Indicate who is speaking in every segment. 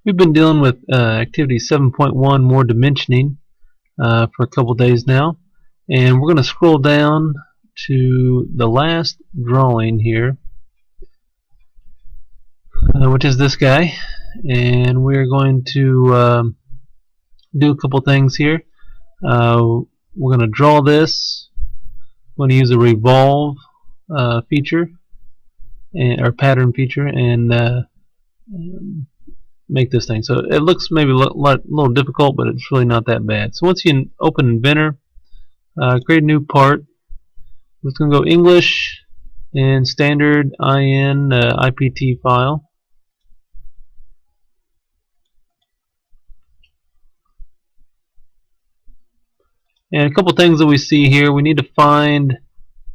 Speaker 1: We've been dealing with activity 7.1 more dimensioning for a couple days now, and we're going to scroll down to the last drawing here, which is this guy, and we're going to do a couple things here. We're going to draw this. I'm going to use a revolve feature or pattern feature and make this thing. So it looks maybe a little difficult, but it's really not that bad. So once you open Inventor, create a new part. It's going to go English and standard IN IPT file. And a couple things that we see here, we need to find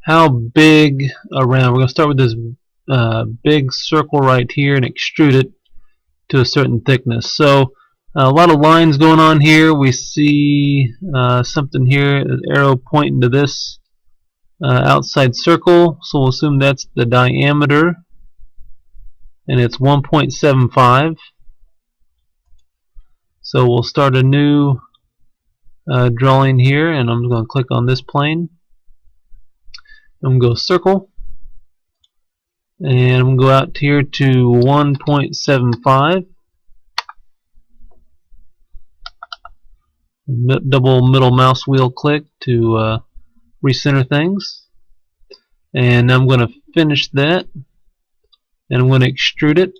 Speaker 1: how big around. We're going to start with this big circle right here and extrude it to a certain thickness. So a lot of lines going on here. We see something here, an arrow pointing to this outside circle, so we'll assume that's the diameter, and it's 1.75. So we'll start a new drawing here, and I'm going to click on this plane. I'm going to go circle, and I'm going to go out here to 1.75. Double middle mouse wheel click to recenter things, and I'm going to finish that, and I'm going to extrude it,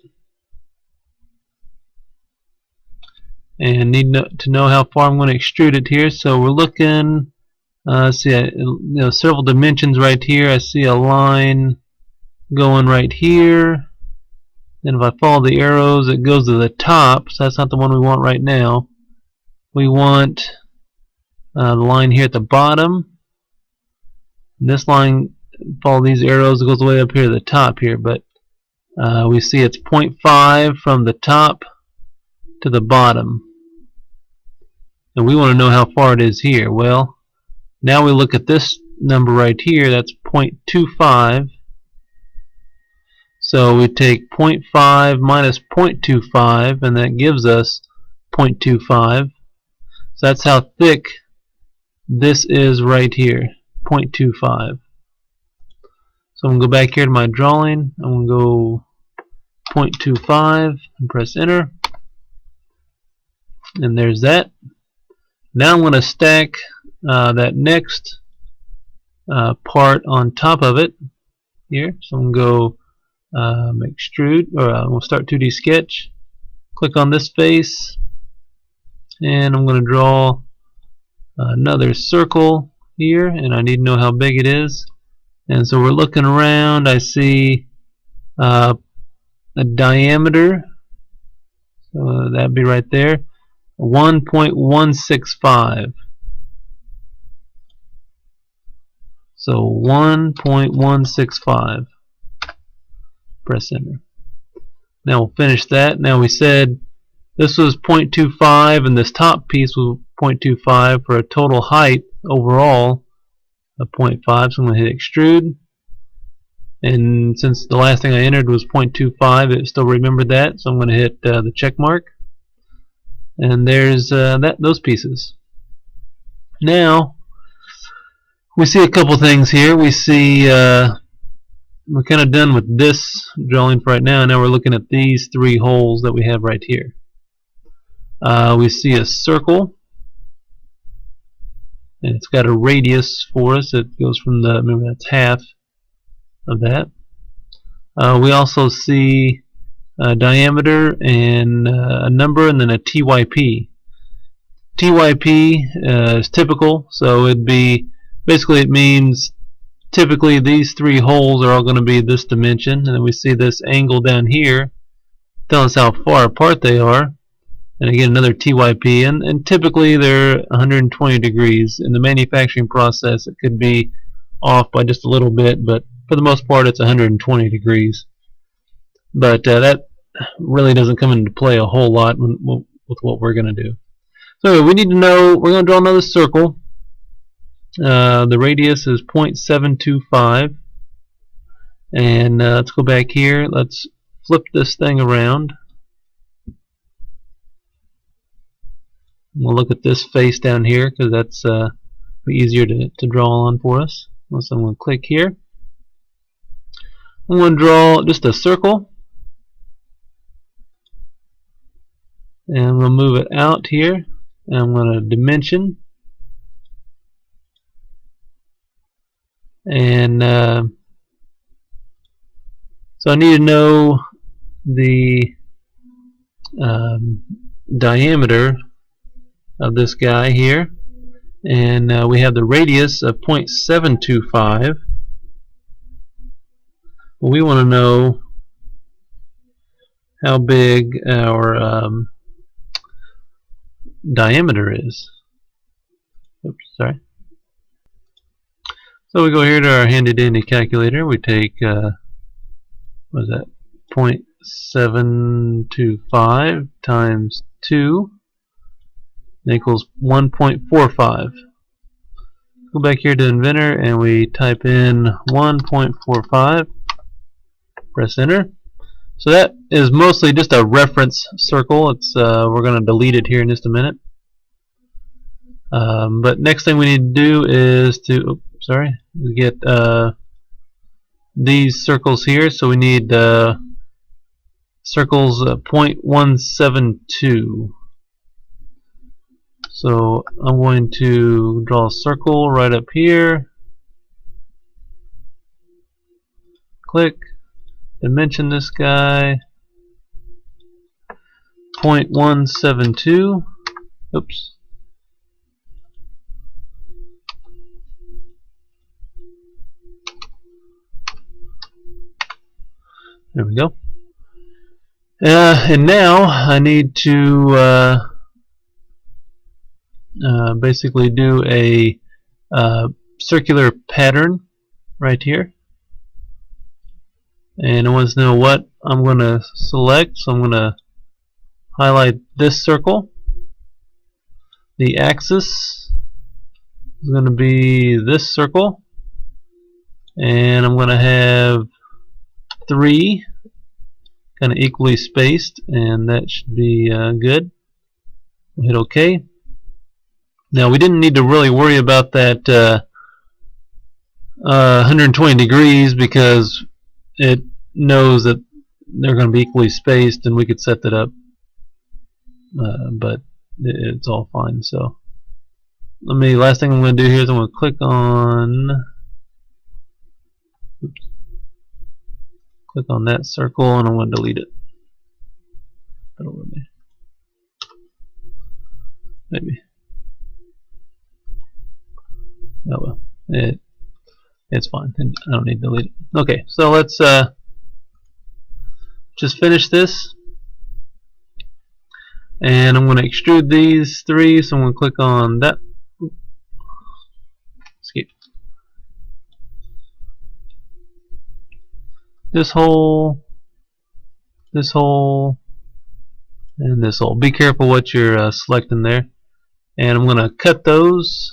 Speaker 1: and need to know how far I'm going to extrude it here. So we're looking, see, several dimensions right here. I see a line going right here, and if I follow the arrows, it goes to the top. So that's not the one we want right now. We want the line here at the bottom. This line, follow these arrows, it goes way up here to the top here, but we see it's 0.5 from the top to the bottom. And we want to know how far it is here. Well, now we look at this number right here, that's 0.25. So we take 0.5 minus 0.25, and that gives us 0.25. So that's how thick this is right here, 0.25. So I'm going to go back here to my drawing. I'm going to go 0.25 and press enter. And there's that. Now I'm going to stack that next part on top of it here. So I'm going to go extrude, or I'm going to start 2D sketch. Click on this face, and I'm going to draw another circle here, and I need to know how big it is. And so we're looking around. I see a diameter, so that'd be right there, 1.165. So 1.165. Press enter. Now we'll finish that. Now we said this was 0.25 and this top piece was 0.25 for a total height overall of 0.5. So I'm going to hit extrude, and since the last thing I entered was 0.25, it still remembered that, so I'm going to hit the check mark, and there's those pieces. Now we see a couple things here. We see we're kind of done with this drawing for right now. Now we're looking at these three holes that we have right here. We see a circle, and it's got a radius for us. It goes from the, remember that's half of that. We also see a diameter and a number, and then a TYP. TYP is typical, so it'd be, basically it means typically these three holes are all going to be this dimension, and then we see this angle down here telling us how far apart they are, and again another TYP, and typically they're 120 degrees. In the manufacturing process it could be off by just a little bit, but for the most part it's 120 degrees. But that really doesn't come into play a whole lot with what we're going to do. So we need to know, we're going to draw another circle. The radius is 0.725, and let's go back here. Let's flip this thing around, We'll look at this face down here because that's easier to draw on for us. So I'm going to click here. I'm going to draw just a circle, and I'm going to move it out here, and I'm going to dimension, and so I need to know the diameter of this guy here, and we have the radius of 0.725. We want to know how big our diameter is. Oops, sorry. So we go here to our handy dandy calculator. We take what is that? 0.725 times 2 equals 1.45. Go back here to Inventor and we type in 1.45. Press enter. So that is mostly just a reference circle. It's we're going to delete it here in just a minute. But next thing we need to do is to get these circles here. So we need circles 0.172. So I'm going to draw a circle right up here. Click. Dimension this guy. 0.172. Oops. There we go. And now I need to basically do a circular pattern right here. And I want to know what I'm going to select, so I'm going to highlight this circle. The axis is going to be this circle, and I'm going to have 3 kind of equally spaced, and that should be good. We'll hit OK. Now we didn't need to really worry about that 120 degrees because it knows that they're going to be equally spaced, and we could set that up, but it's all fine. So last thing I'm going to do here is I'm going to click on that circle, and I'm going to delete it. Maybe. Oh well, it's fine. I don't need to delete it. Okay, so let's just finish this, and I'm going to extrude these 3. So I'm going to click on that. Escape. This hole, and this hole. Be careful what you're selecting there. And I'm going to cut those.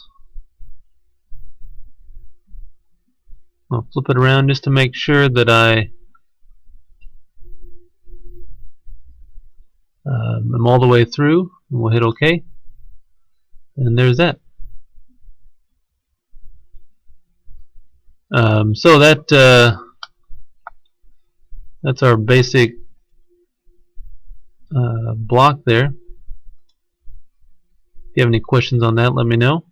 Speaker 1: I'll flip it around just to make sure that I'm all the way through. And we'll hit OK. And there's that. So that's our basic block there. If you have any questions on that, let me know.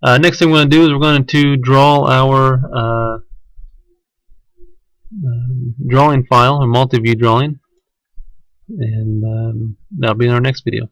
Speaker 1: Next thing we're going to do is we're going to draw our drawing file, or multi-view drawing, and that'll be in our next video.